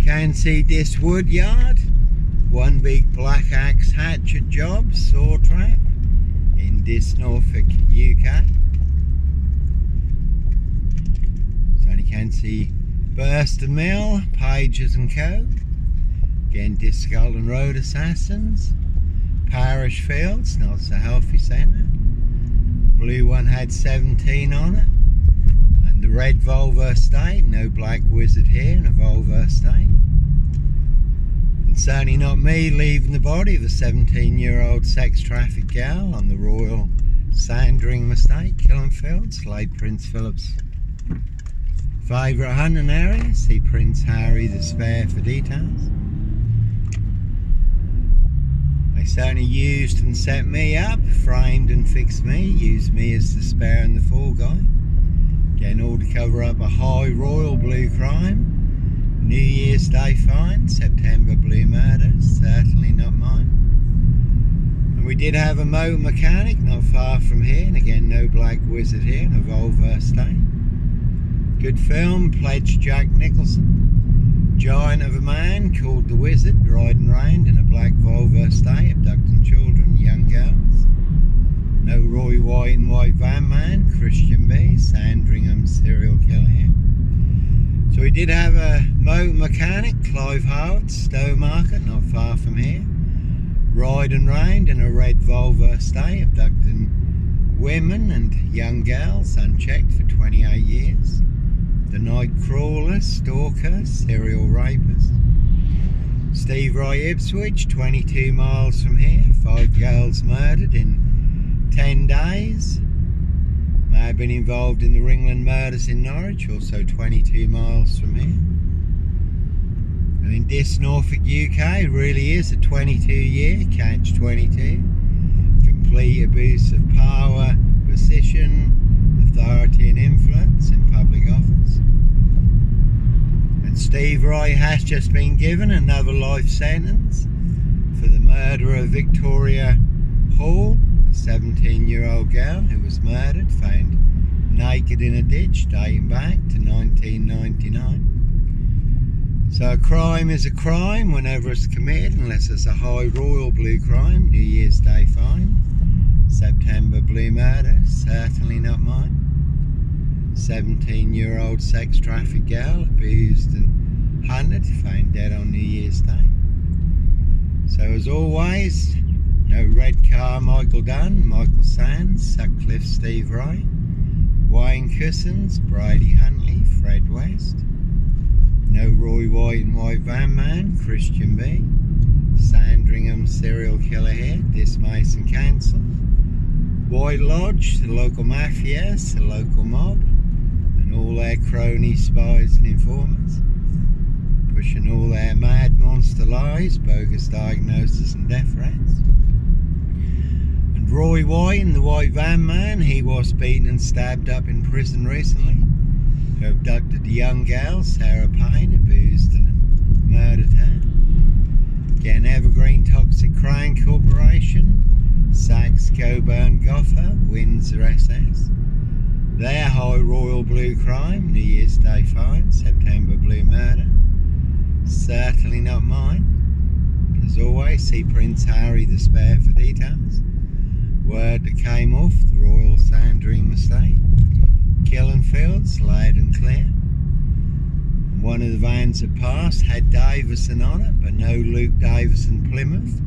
can see this wood yard, one big black axe hatchet job, saw trap in this Norfolk, UK. So you can see Burston Mill, Pages and Co. Again, this Scotland Road Assassins, Parish Fields, not so healthy centre. The blue one had 17 on it. The red Volvo estate, no black wizard here in a Volvo estate. And certainly not me leaving the body of a 17-year-old sex trafficked gal on the Royal Sandringham estate, Killenfields, late Prince Philip's favourite hunting area. See Prince Harry the Spare for details. They certainly used and set me up, framed and fixed me, used me as the spare and the fall guy. Again, all to cover up a high royal blue crime. New Year's Day find, September blue murder, certainly not mine. And we did have a motor mechanic not far from here, and again no black wizard here in a Volvo estate. Good film, pledged Jack Nicholson. Giant of a man called the Wizard, riding round in a black Volvo estate, abducting children, young girls. No Roy White and White Van Man, Christian B, Sandringham serial killer here. So we did have a motor mechanic, Clive Howard, Stowmarket, not far from here. Riding round in a red Volvo estate, abducting women and young girls unchecked for 28 years. The night crawler, stalker, serial rapist. Steve Wright, Ipswich, 22 miles from here. 5 girls murdered in 10 days. May have been involved in the Ringland murders in Norwich, also 22 miles from here. And in this Norfolk, UK, really is a 22-year catch-22. Complete abuse of power, position, authority and influence in public office. And Steve Wright has just been given another life sentence for the murder of Victoria Hall, 17-year-old girl who was murdered, found naked in a ditch dating back to 1999. So a crime is a crime whenever it's committed, unless it's a high royal blue crime, New Year's Day fine, September blue murder, certainly not mine. 17-year-old sex trafficked girl, abused and hunted, found dead on New Year's Day. So as always, no red car, Michael Dunn, Michael Sands, Sutcliffe, Steve Wright, Wayne Cousins, Brady Huntley, Fred West. No Roy White and White Van Man, Christian B. Sandringham serial killer here, dismiss and cancel. White Lodge, the local mafia, the local mob, and all their cronies, spies and informers. Pushing all their mad monster lies, bogus diagnosis and death threats. Roy White and the White Van Man, he was beaten and stabbed up in prison recently, who abducted the young girl, Sarah Payne, abused and murdered her. Again, Evergreen Toxic Crane Corporation, Saks, Coburn, Gotha, Windsor SS. Their high royal blue crime, New Year's Day fine, September blue murder, certainly not mine. As always, see Prince Harry the Spare for details. Word that came off the Royal Sandringham estate, Killenfields, loud and clear. And one of the vans that passed had Davison on it, but no Luke Davison Plymouth.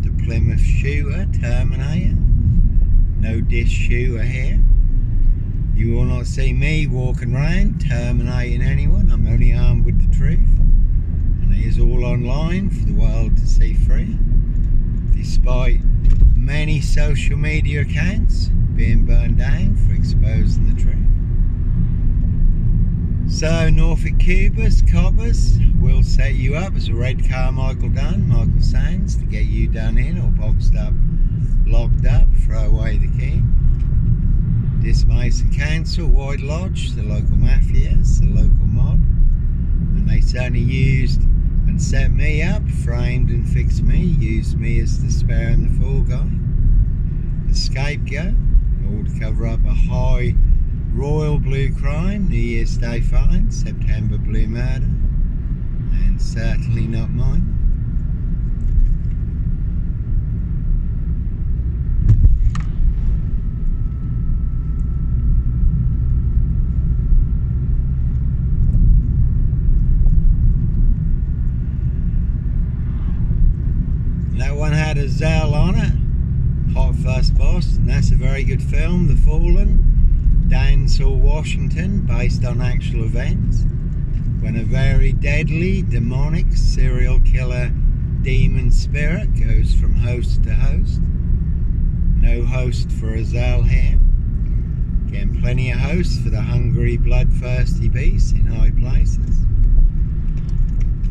The Plymouth shooter, Terminator. No disc shooter here. You will not see me walking around terminating anyone. I'm only armed with the truth. And it is all online for the world to see free. Despite many social media accounts being burned down for exposing the truth. So Norfolk Cubers, coppers, will set you up as a red car Michael Dunn, Michael Sands, to get you done in or boxed up, locked up, throw away the key. Dismiss and cancel White Lodge, the local mafias, the local mob. And they certainly used and set me up, framed and fixed me, used me as the spare and the fall guy, the scapegoat, all to cover up a high royal blue crime, New Year's Day fine, September blue murder, and certainly not mine. That one had a Zell on it, Hot First Boss, and that's a very good film, The Fallen, Denzel Washington, based on actual events, when a very deadly, demonic serial killer demon spirit goes from host to host. No host for a Zell here. Again, plenty of hosts for the hungry, bloodthirsty beasts in high places.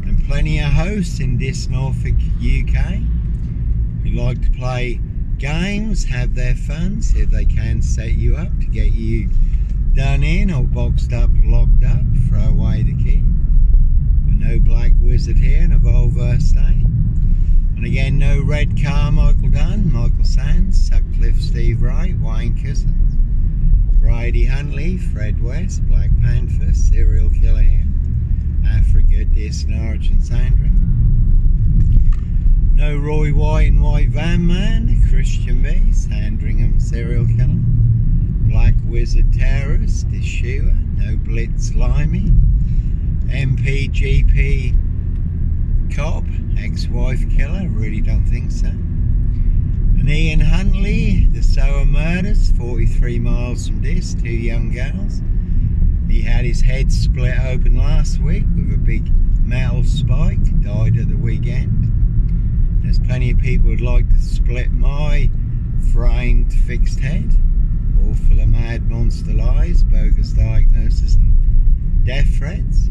And plenty of hosts in this Norfolk, UK, who like to play games, have their fun, see if they can set you up to get you done in or boxed up, locked up, throw away the key. But no black wizard here in a Volvo state. And again, no red car, Michael Dunn, Michael Sands, Sutcliffe, Steve Wright, Wayne Cousins, Brady Huntley, Fred West, Black Panther, serial killer here, Africa, Dis, Norwich and Sandringham. No Roy White and White Van Man, Christian B, Sandringham serial killer, Black Wizard terrorist, Dis shooter, no Blitz Limey, MPGP cop, ex-wife killer, really don't think so. And Ian Huntley, the Sower murders, 43 miles from this, 2 young girls. He had his head split open last week with a big metal spike, died at the weekend. There's plenty of people who'd like to split my framed fixed head, all full of mad monster lies, bogus diagnosis and death threats.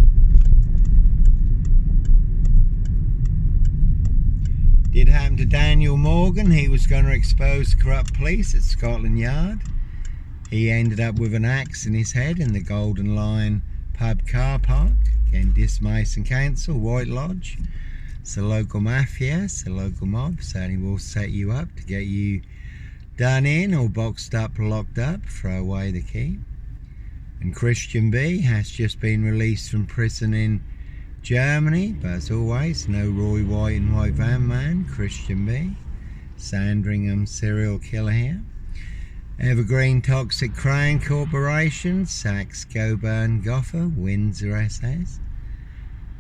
Did happen to Daniel Morgan. He was going to expose corrupt police at Scotland Yard. He ended up with an axe in his head in the Golden Lion pub car park. Again, Dis Mason Council, White Lodge. It's a local mafia, it's a local mob. Certainly will set you up to get you done in or boxed up, locked up, throw away the key. And Christian B has just been released from prison in Germany, but as always, no Roy White and White Van Man, Christian B, Sandringham serial killer here. Evergreen Toxic Crown Corporation, Saks Coburn Goffer, Windsor SS.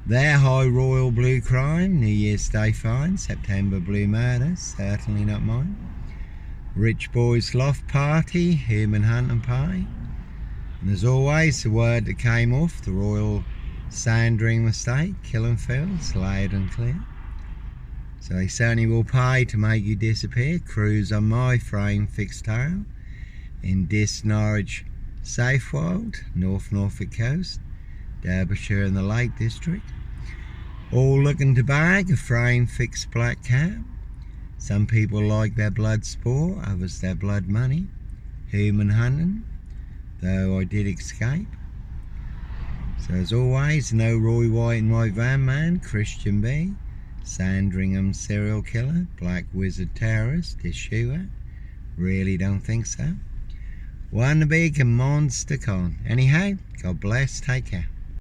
Their High Royal Blue Crime, New Year's Day Fine, September Blue Murder, certainly not mine. Rich Boys Loft Party, Human Hunt and Pie. And as always, the word that came off the Royal Sandringham estate, Killenfields, loud and clear. So they certainly will pay to make you disappear. Cruise on my frame fixed tail in Dis, Norwich, Safewold, North Norfolk coast, Derbyshire and the Lake District. All looking to bag a frame fixed black cat. Some people like their blood sport, others their blood money. Human hunting, though I did escape. So as always, no Roy White and White Van Man, Christian B, Sandringham serial killer, Black Wizard terrorist, Dis shooter. Really don't think so. One big monster con. Anyhow, God bless, take care.